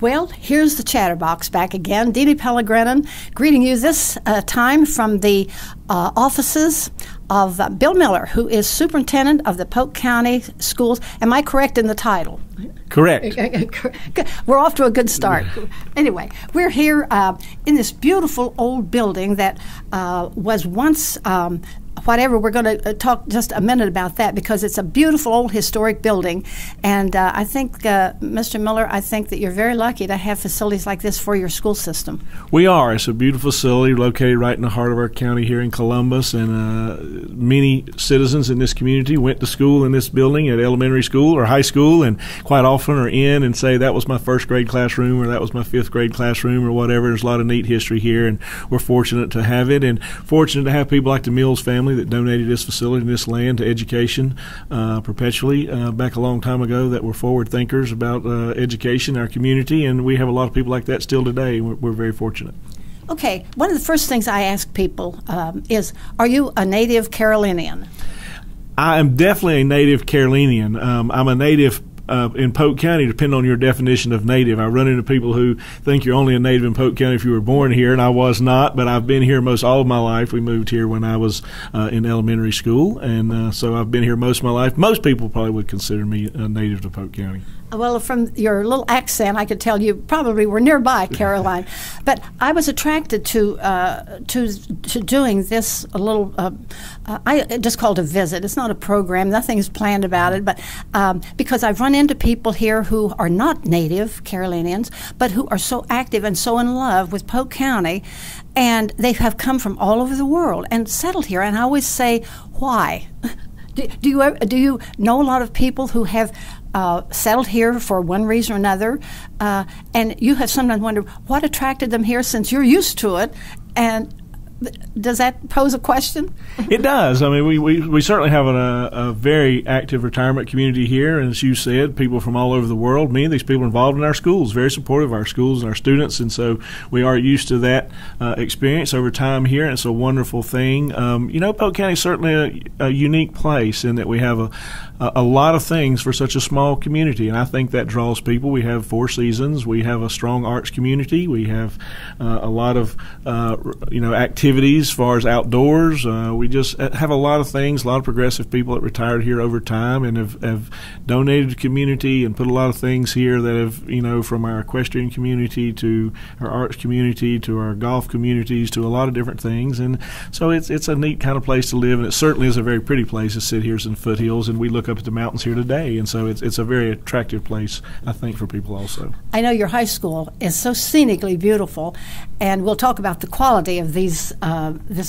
Well, here's the Chatterbox back again. Dee Dee Pellegrinin greeting you this time from the offices of Bill Miller, who is superintendent of the Polk County Schools. Am I correct in the title? Correct. We're off to a good start. Anyway, we're here in this beautiful old building that was once whatever. We're going to talk just a minute about that because it's a beautiful old historic building. And I think, Mr. Miller, I think that you're very lucky to have facilities like this for your school system. We are. It's a beautiful facility located right in the heart of our county here in Columbus. And many citizens in this community went to school in this building at elementary school or high school, and quite often are in and say, that was my first grade classroom or that was my fifth grade classroom or whatever. There's a lot of neat history here, and we're fortunate to have it, and fortunate to have people like the Mills family that donated this facility and this land to education perpetually back a long time ago, that were forward thinkers about education in our community, and we have a lot of people like that still today. We're very fortunate. Okay, one of the first things I ask people is, are you a native Carolinian? I am definitely a native Carolinian. I'm a native in Polk County, depending on your definition of native. I run into people who think you're only a native in Polk County if you were born here, and I was not, but I've been here most all of my life. We moved here when I was in elementary school, and so I've been here most of my life. Most people probably would consider me a native to Polk County. Well, from your little accent, I could tell you probably were nearby, Caroline. But I was attracted to doing this a little. I just called a visit. It's not a program. Nothing's planned about it. But because I've run into people here who are not native Carolinians, but who are so active and so in love with Polk County, and they have come from all over the world and settled here. And I always say, why? Do you know a lot of people who have settled here for one reason or another, and you have sometimes wondered what attracted them here, since you're used to it? And does that pose a question? It does. I mean, we certainly have a very active retirement community here, and as you said, people from all over the world. Many of these people are involved in our schools, very supportive of our schools and our students, and so we are used to that experience over time here, and it's a wonderful thing. Polk County is certainly a unique place in that we have a lot of things for such a small community, and I think that draws people. We have 4 seasons. We have a strong arts community. We have a lot of activities as far as outdoors. We just have a lot of things, a lot of progressive people that retired here over time and have donated to the community and put a lot of things here that have, from our equestrian community to our arts community to our golf communities to a lot of different things. And so it's a neat kind of place to live, and it certainly is a very pretty place to sit here in foothills, and we look up at the mountains here today, and so it's a very attractive place, I think, for people also. I know your high school is so scenically beautiful, and we'll talk about the quality of this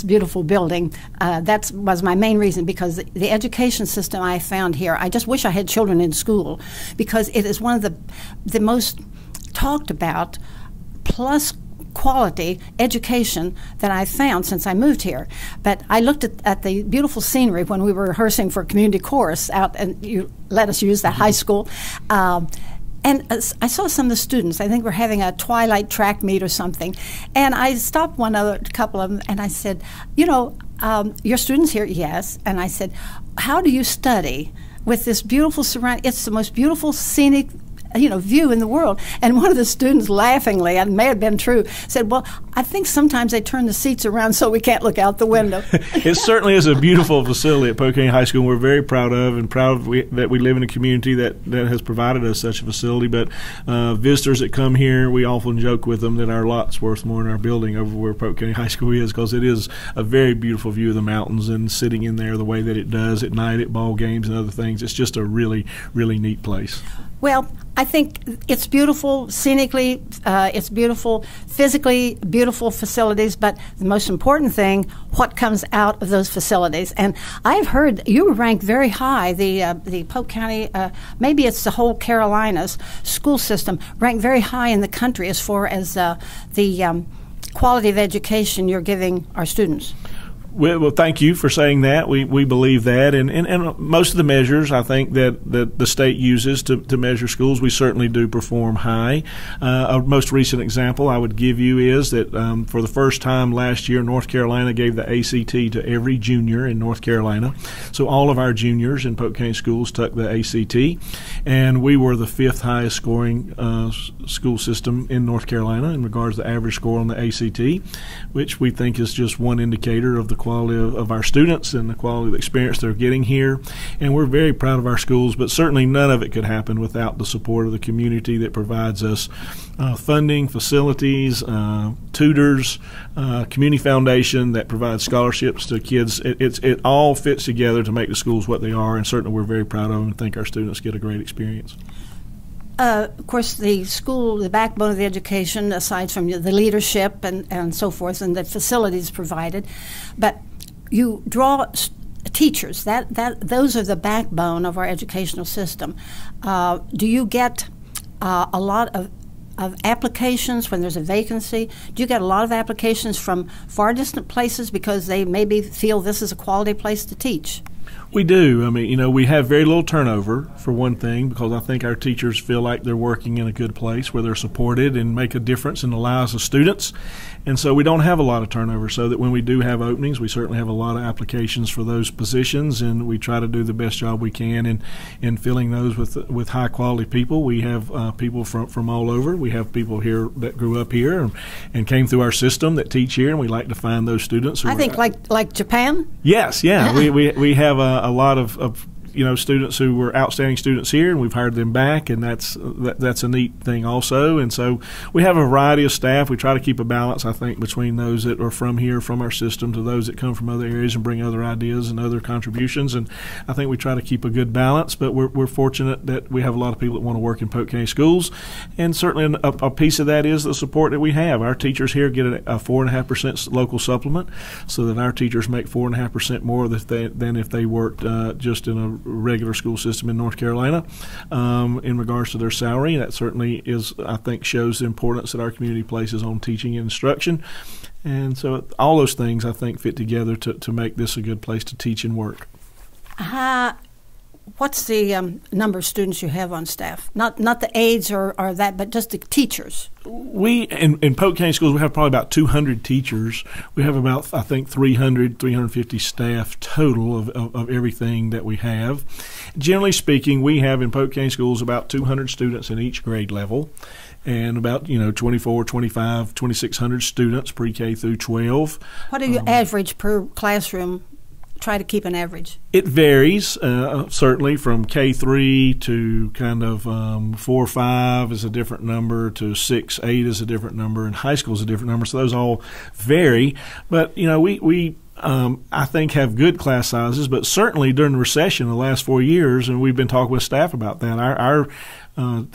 beautiful building. That was my main reason, because the education system I found here, I just wish I had children in school, because it is one of the most talked about plus quality education that I found since I moved here. But I looked at the beautiful scenery when we were rehearsing for community chorus out, and you let us use that high school. And I saw some of the students. I think we're having a twilight track meet or something. And I stopped couple of them, and I said, your students here? Yes. And I said, how do you study with this beautiful surrounding? It's the most beautiful scenic view in the world. And one of the students laughingly, and it may have been true, said, well, I think sometimes they turn the seats around so we can't look out the window. It certainly is a beautiful facility at Polk County High School, and we're very proud that we live in a community that has provided us such a facility. But visitors that come here, we often joke with them that our lot's worth more than our building over where Polk County High School is, because it is a very beautiful view of the mountains, and sitting in there the way that it does at night at ball games and other things, it's just a really, really neat place. Well, I think it's beautiful scenically, it's beautiful physically, beautiful facilities, but the most important thing, what comes out of those facilities. And I've heard you rank very high, the Polk County, maybe it's the whole Carolinas school system, ranked very high in the country as far as the quality of education you're giving our students. Well, thank you for saying that. We believe that, and most of the measures I think that the state uses to measure schools, we certainly do perform high. A most recent example I would give you is that for the first time last year, North Carolina gave the ACT to every junior in North Carolina. So all of our juniors in Polk County schools took the ACT, and we were the 5th highest scoring school system in North Carolina in regards to the average score on the ACT, which we think is just one indicator of the quality of our students and the quality of the experience they're getting here. And we're very proud of our schools, but certainly none of it could happen without the support of the community that provides us funding, facilities, tutors, community foundation that provides scholarships to kids. It all fits together to make the schools what they are, and certainly we're very proud of them and think our students get a great experience. Of course, the school, the backbone of the education, aside from the leadership and so forth, and the facilities provided, but you draw teachers. Those are the backbone of our educational system. Do you get a lot of applications when there's a vacancy? Do you get a lot of applications from far distant places because they maybe feel this is a quality place to teach? We do. I mean, we have very little turnover, for one thing, because I think our teachers feel like they're working in a good place where they're supported and make a difference in the lives of students. And so we don't have a lot of turnover, so that when we do have openings, we certainly have a lot of applications for those positions, and we try to do the best job we can in filling those with high-quality people. We have people from all over. We have people here that grew up here and came through our system that teach here, and we like to find those students. I think like Japan? Yes, yeah. we have a lot of students who were outstanding students here, and we've hired them back, and that's a neat thing also. And so we have a variety of staff. We try to keep a balance, I think, between those that are from here, from our system, to those that come from other areas and bring other ideas and other contributions. And I think we try to keep a good balance, but we're fortunate that we have a lot of people that want to work in Polk County schools, and certainly a piece of that is the support that we have. Our teachers here get a 4.5% local supplement, so that our teachers make 4.5% more than if they worked just in a regular school system in North Carolina in regards to their salary. That certainly is, I think, shows the importance that our community places on teaching and instruction. And so all those things, I think, fit together to make this a good place to teach and work. What's the number of students you have on staff? Not the aides or that, but just the teachers. We, in Polk County schools, we have probably about 200 teachers. We have about, I think, 350 staff total of everything that we have. Generally speaking, we have in Polk County schools about 200 students in each grade level, and about 24, 25, 2,600 students pre-K through 12. What do you average per classroom? Try to keep an average. It varies, certainly from K3 to kind of 4 or 5 is a different number, to 6, 8 is a different number, and high school is a different number. So those all vary. But we I think have good class sizes. But certainly during the recession the last 4 years, and we've been talking with staff about that, our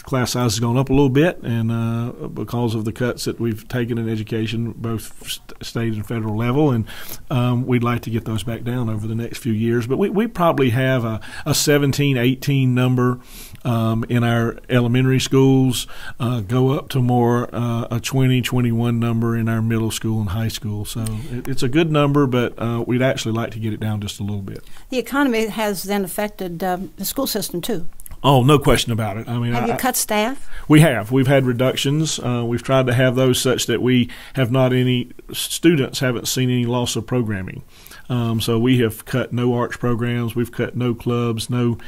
class size has gone up a little bit, and because of the cuts that we've taken in education, both state and federal level, and we'd like to get those back down over the next few years. But we probably have a 17, 18 number in our elementary schools, go up to more a 20, 21 number in our middle school and high school. So it's a good number, but we'd actually like to get it down just a little bit. The economy has then affected the school system too. Oh, no question about it. I mean, have you cut staff? We have. We've had reductions. We've tried to have those such that we have not any students haven't seen any loss of programming. So we have cut no arts programs. We've cut no clubs, no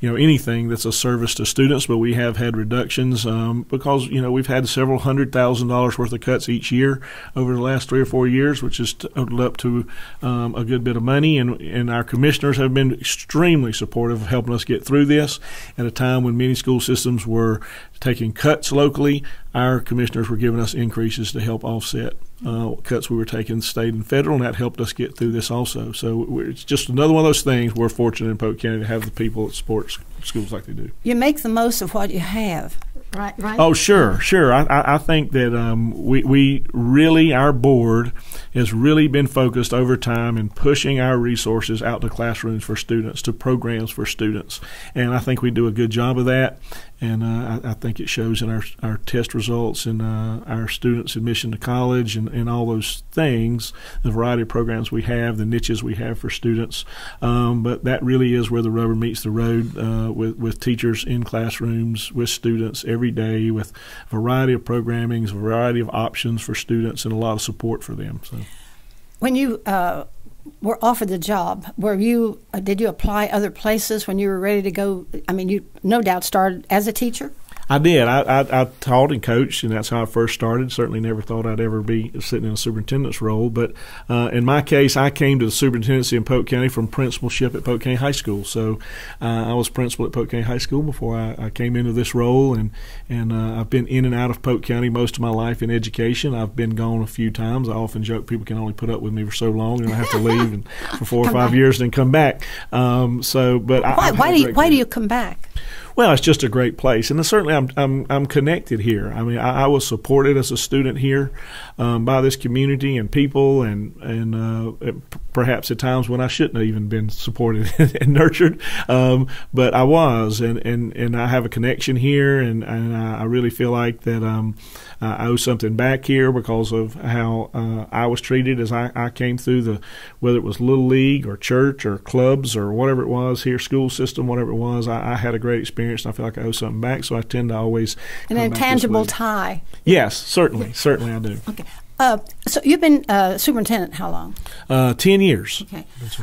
anything that's a service to students, but we have had reductions because we've had several $100,000 worth of cuts each year over the last 3 or 4 years, which has totaled up to a good bit of money, and our commissioners have been extremely supportive of helping us get through this at a time when many school systems were taking cuts locally. Our commissioners were giving us increases to help offset cuts we were taking state and federal, and that helped us get through this also. So it's just another one of those things. We're fortunate in Polk County to have the people that support schools like they do. You make the most of what you have. right? Oh, sure. I think that we really, our board has really been focused over time in pushing our resources out to classrooms for students, to programs for students. And I think we do a good job of that. And I think it shows in our test results and our students' admission to college and all those things, the variety of programs we have, the niches we have for students. But that really is where the rubber meets the road with teachers in classrooms, with students every day, with a variety of programmings, a variety of options for students, and a lot of support for them. So, when you were offered the job, did you apply other places when you were ready to go? I mean, you no doubt started as a teacher. I did. I taught and coached, and that's how I first started. Certainly never thought I'd ever be sitting in a superintendent's role. But in my case, I came to the superintendency in Polk County from principalship at Polk County High School. So I was principal at Polk County High School before I came into this role. And I've been in and out of Polk County most of my life in education. I've been gone a few times. I often joke people can only put up with me for so long, and I have to leave and for 4 or 5 years and then come back. Why do you come back? Well, it's just a great place, and certainly I'm connected here. I mean, I was supported as a student here by this community and people, and perhaps at times when I shouldn't have even been supported and nurtured, but I was, and I have a connection here, and I really feel like that I owe something back here because of how I was treated as I came through whether it was Little League or church or clubs or whatever it was here, school system, whatever it was. I had a great experience. And I feel like I owe something back, so I tend to always an intangible tie. Yes, certainly I do. Okay, so you've been superintendent how long? 10 years.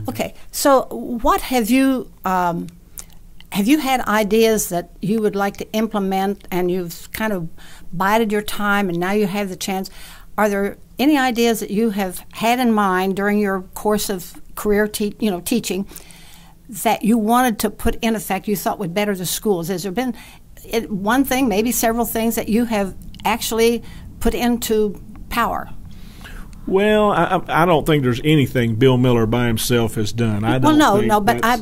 Okay. So what have you had ideas that you would like to implement, and you've kind of bided your time, and now you have the chance? Are there any ideas that you have had in mind during your course of career teaching that you wanted to put in effect, you thought would better the schools? Has there been one thing, maybe several things that you have actually put into power? Well, I don't think there's anything BillMiller by himself has done.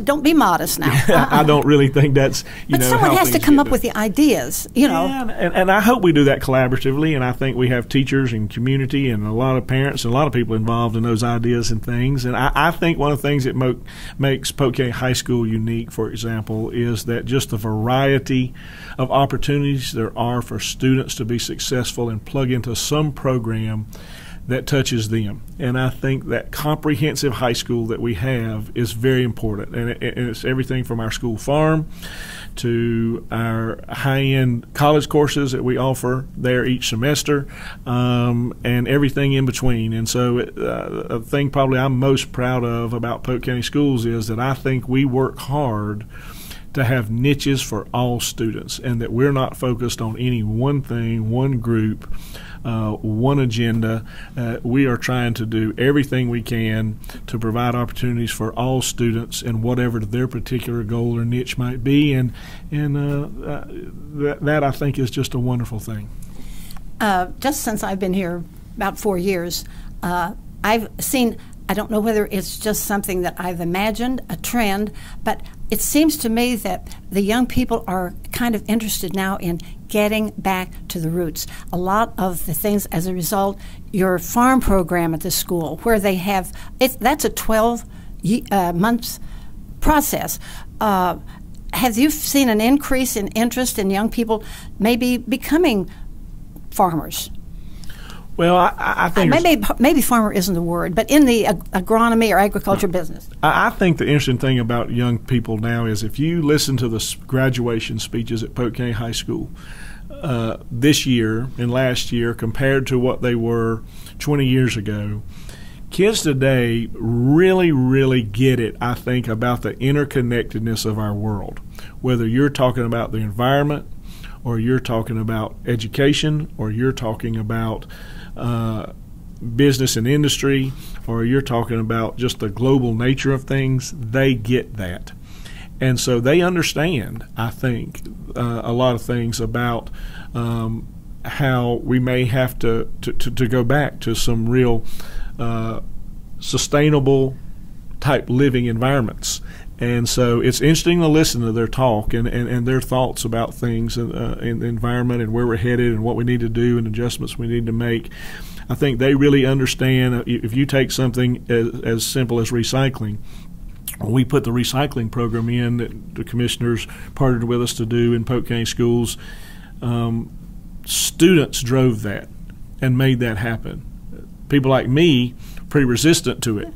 Don't be modest now. I don't really think that's But someone has to come up with the ideas, Yeah, and I hope we do that collaboratively. And I think we have teachers and community and a lot of parents and a lot of people involved in those ideas and things. And I think one of the things that makes Polk County High School unique, for example, is that just the variety of opportunities there are for students to be successful and plug into some program that touches them. And I think that comprehensive high school that we have is very important. And it's everything from our school farm to our high-end college courses that we offer there each semester, and everything in between. And so a thing probably I'm most proud of about Polk County Schools is that I think we work hard to have niches for all students, and that we're not focused on any one thing, one group, one agenda. We are trying to do everything we can to provide opportunities for all students and whatever their particular goal or niche might be, and that I think is just a wonderful thing. Just since I've been here about 4 years, I've seen, I don't know whether it's just something that I've imagined, a trend, but it seems to me that the young people are kind of interested now in getting back to the roots. A lot of the things, as a result, your farm program at the school, where they have, that's a 12-month process. Have you seen an increase in interest in young people maybe becoming farmers? Well, I think maybe farmer isn't the word, but in the agronomy or agriculture business. I think the interesting thing about young people now is if you listen to the graduation speeches at Polk County High School this year and last year compared to what they were 20 years ago, kids today really, really get it, I think, about the interconnectedness of our world. Whether you're talking about the environment, or you're talking about education, or you're talking about business and industry, or you're talking about just the global nature of things, they get that. And so they understand, I think, a lot of things about how we may have to go back to some real sustainable type living environments. And so it's interesting to listen to their talk and their thoughts about things and the environment and where we're headed and what we need to do and adjustments we need to make. I think they really understand. If you take something as simple as recycling, we put the recycling program in that the commissioners partnered with us to do in Polk County schools. Students drove that and made that happen. People like me, pretty resistant to it.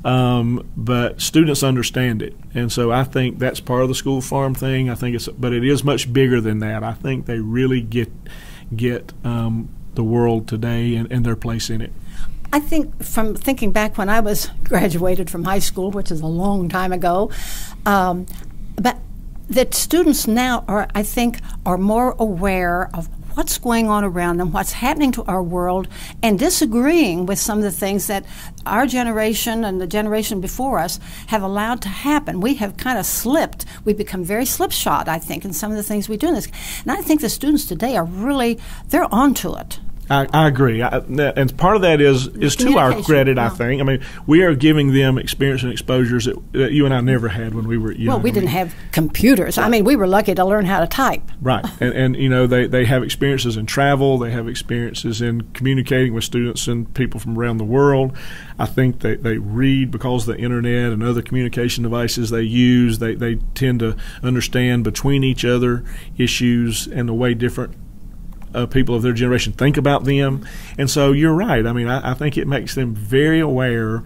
But students understand it, and so I think that's part of the school farm thing. I think but it is much bigger than that. I think they really get the world today and their place in it. I think from thinking back when I was graduated from high school, which is a long time ago, but that students now are more aware of what's going on around them, what's happening to our world, and disagreeing with some of the things that our generation and the generation before us have allowed to happen. We have kind of slipped. We've become very slipshod, I think, in some of the things we do in this. And I think the students today are really, they're onto it. I agree, and part of that is to our credit. I think. I mean, we are giving them experience and exposures that you and I never had when we were young. Well, we didn't have computers. I mean, we were lucky to learn how to type. Right, and you know they have experiences in travel. They have experiences in communicating with students and people from around the world. I think they read because of the internet and other communication devices they use. They tend to understand between each other issues and the way different people of their generation think about them. And so you're right. I mean, I think it makes them very aware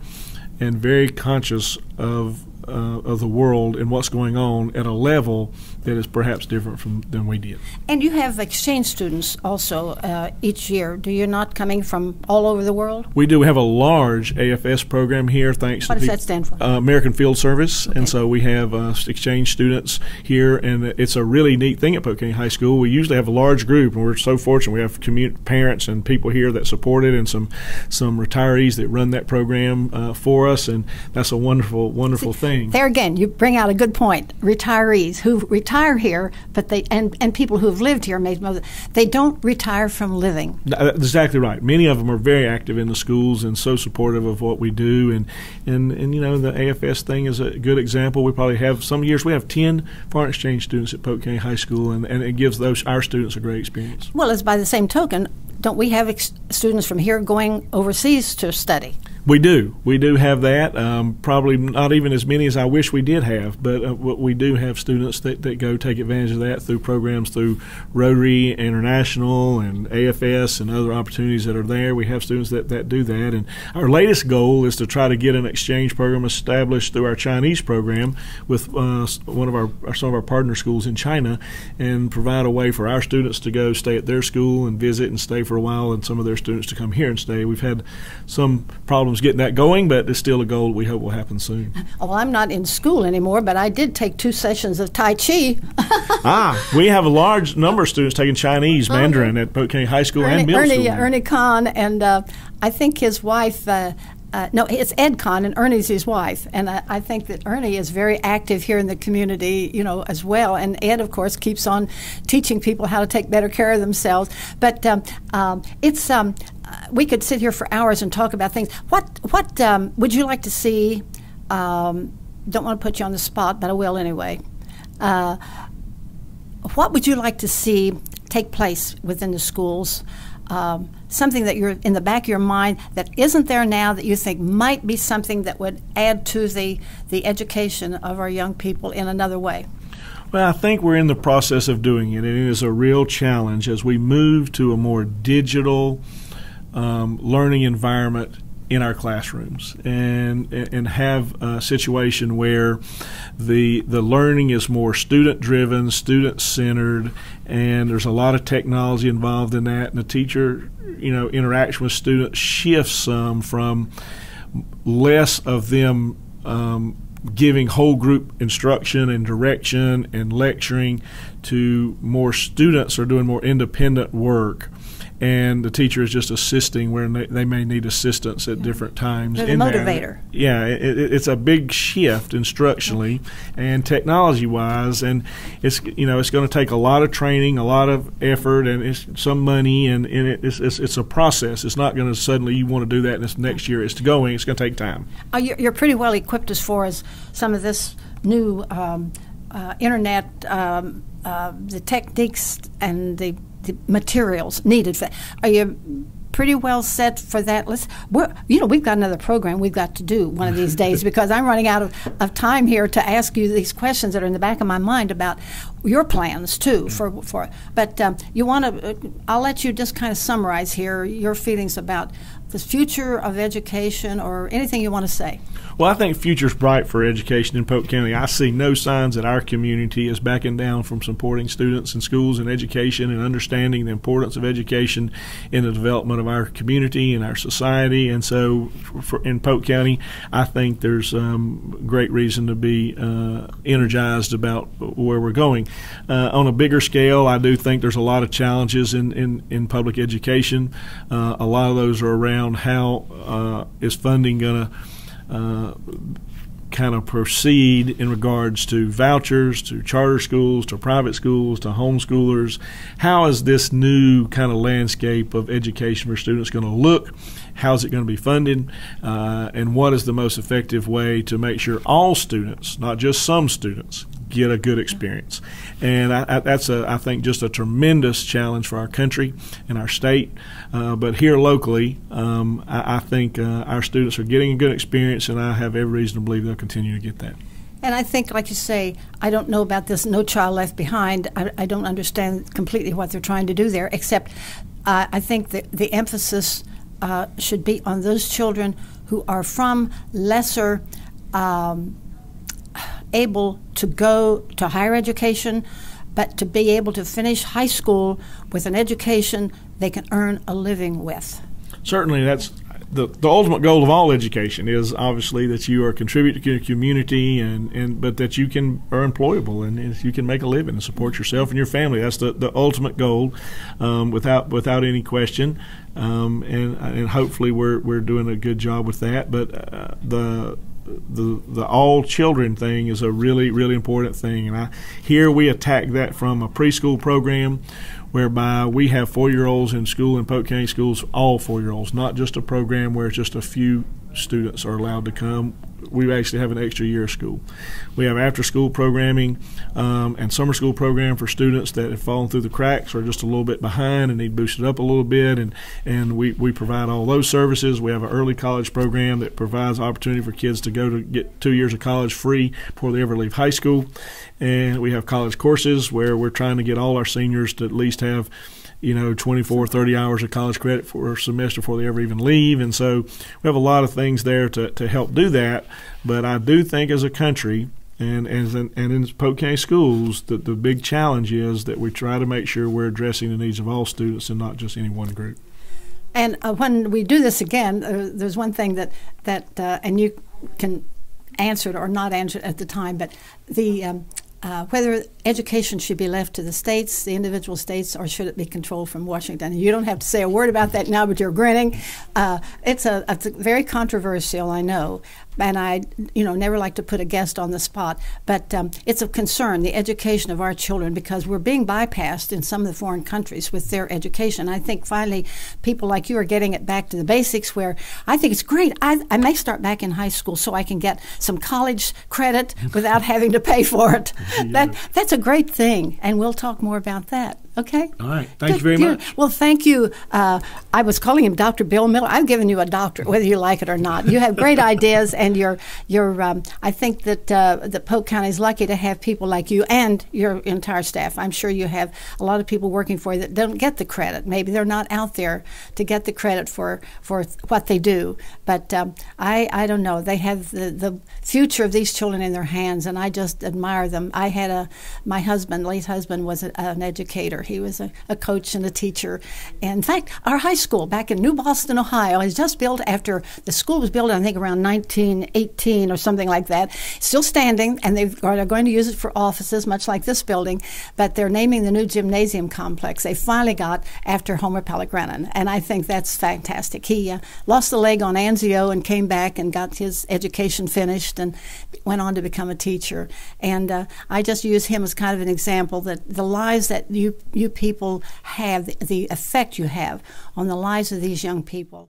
and very conscious of the world and what's going on at a level that is perhaps different than we did. And you have exchange students also each year. Do you not, coming from all over the world? We do. We have a large AFS program here, thanks What does that stand for? American Field Service. Okay. And so we have exchange students here, and it's a really neat thing at Polk County High School. We usually have a large group, and we're so fortunate. We have parents and people here that support it, and some retirees that run that program for us, and that's a wonderful, wonderful thing. There again, you bring out a good point. Retirees who retire here, but and people who have lived here, they don't retire from living. That's exactly right. Many of them are very active in the schools and so supportive of what we do. And you know, the AFS thing is a good example. We probably have some years we have 10 foreign exchange students at Polk County High School, and it gives our students a great experience. Well, as by the same token, don't we have students from here going overseas to study? We do. We do have that. Probably not even as many as I wish we did have, but we do have students that go take advantage of that through programs through Rotary International and AFS and other opportunities that are there. We have students that do that. And our latest goal is to try to get an exchange program established through our Chinese program with some of our partner schools in China, and provide a way for our students to go stay at their school and visit and stay for a while, and some of their students to come here and stay. We've had some problems getting that going, but it's still a goal we hope will happen soon. Well, I'm not in school anymore, but I did take 2 sessions of Tai Chi. We have a large number of students taking Chinese Mandarin at Polk County High School and middle school. Ernie Kahn, and I think his wife, no, it's Ed Kahn, and Ernie's his wife. And I think that Ernie is very active here in the community, you know, as well. And Ed, of course, keeps on teaching people how to take better care of themselves. But it's we could sit here for hours and talk about things. What would you like to see? Don't want to put you on the spot, but I will anyway. What would you like to see take place within the schools? Something that you're in the back of your mind that isn't there now that you think might be something that would add to the education of our young people in another way? Well, I think we're in the process of doing it, and it is a real challenge as we move to a more digital learning environment in our classrooms, and have a situation where the learning is more student-driven, student-centered, and there's a lot of technology involved in that, and the teacher, you know, interaction with students shifts some from less of them giving whole group instruction and direction and lecturing to more students are doing more independent work. And the teacher is just assisting where they may need assistance at different times. They're the motivator. Yeah, it's a big shift instructionally and technology-wise, and it's going to take a lot of training, a lot of effort, and it's some money, and it's a process. It's not going to suddenly you want to do that and next year it's going. It's going to take time. You're pretty well equipped as far as some of this new internet, the techniques and the materials needed for. Are you pretty well set for that? We've got another program we've got to do one of these days because I'm running out of time here to ask you these questions that are in the back of my mind about your plans too. But you want to? I'll let you just kind of summarize here your feelings about the future of education or anything you want to say. Well, I think the future's bright for education in Polk County. I see no signs that our community is backing down from supporting students in schools and education and understanding the importance of education in the development of our community and our society. And so in Polk County, I think there's great reason to be energized about where we're going. On a bigger scale, I do think there's a lot of challenges in public education. A lot of those are around how is funding going to kind of proceed in regards to vouchers, to charter schools, to private schools, to homeschoolers. How is this new kind of landscape of education for students going to look? How is it going to be funded? And what is the most effective way to make sure all students, not just some students, get a good experience? And that's I think just a tremendous challenge for our country and our state. But here locally, I think our students are getting a good experience, and I have every reason to believe they'll continue to get that. And I think, like you say, I don't know about this No Child Left Behind. I don't understand completely what they're trying to do there, except I think that the emphasis should be on those children who are from lesser able to go to higher education, but to be able to finish high school with an education they can earn a living with. Certainly, that's the ultimate goal of all education is obviously that you are contributing to your community, but that you are employable and you can make a living and support yourself and your family. That's the ultimate goal, without any question. And hopefully we're doing a good job with that. But the all children thing is a really, really important thing. And here we attack that from a preschool program whereby we have 4-year-olds in school in Polk County schools, all 4-year-olds, not just a program where it's just a few students are allowed to come. We actually have an extra year of school. We have after-school programming and summer school program for students that have fallen through the cracks or just a little bit behind and need boosted up a little bit, and we provide all those services. We have an early college program that provides opportunity for kids to go to get 2 years of college free before they ever leave high school. And we have college courses where we're trying to get all our seniors to at least have 24, 30 hours of college credit for a semester before they ever even leave. And so we have a lot of things there to help do that. But I do think as a country and in Polk County schools that the big challenge is that we try to make sure we're addressing the needs of all students and not just any one group. And when we do this again, there's one thing that and you can answer it or not answer it at the time, but the whether education should be left to the states, the individual states, or should it be controlled from Washington? And you don't have to say a word about that now, but you're grinning. It's very controversial, I know, and I never like to put a guest on the spot, but it's a concern, the education of our children, because we're being bypassed in some of the foreign countries with their education. I think finally people like you are getting it back to the basics, where I think it's great. I may start back in high school so I can get some college credit without having to pay for it. That's a great thing, and we'll talk more about that. Okay? All right. Thank you very much. Well, thank you. I was calling him Dr. Bill Miller. I've given you a doctorate, whether you like it or not. You have great ideas, and I think that Polk County is lucky to have people like you and your entire staff. I'm sure you have a lot of people working for you that don't get the credit. Maybe they're not out there to get the credit for what they do. But I don't know. They have the future of these children in their hands, and I just admire them. I had my late husband was an educator. He was a coach and a teacher. And in fact, our high school back in New Boston, Ohio, is just built after the school was built, I think, around 1918 or something like that. Still standing, and they're going to use it for offices, much like this building, but they're naming the new gymnasium complex. They finally got after Homer Pellegrin, and I think that's fantastic. He lost the leg on Anzio and came back and got his education finished and went on to become a teacher. And I just use him as kind of an example that the lives that you people have, the effect you have on the lives of these young people.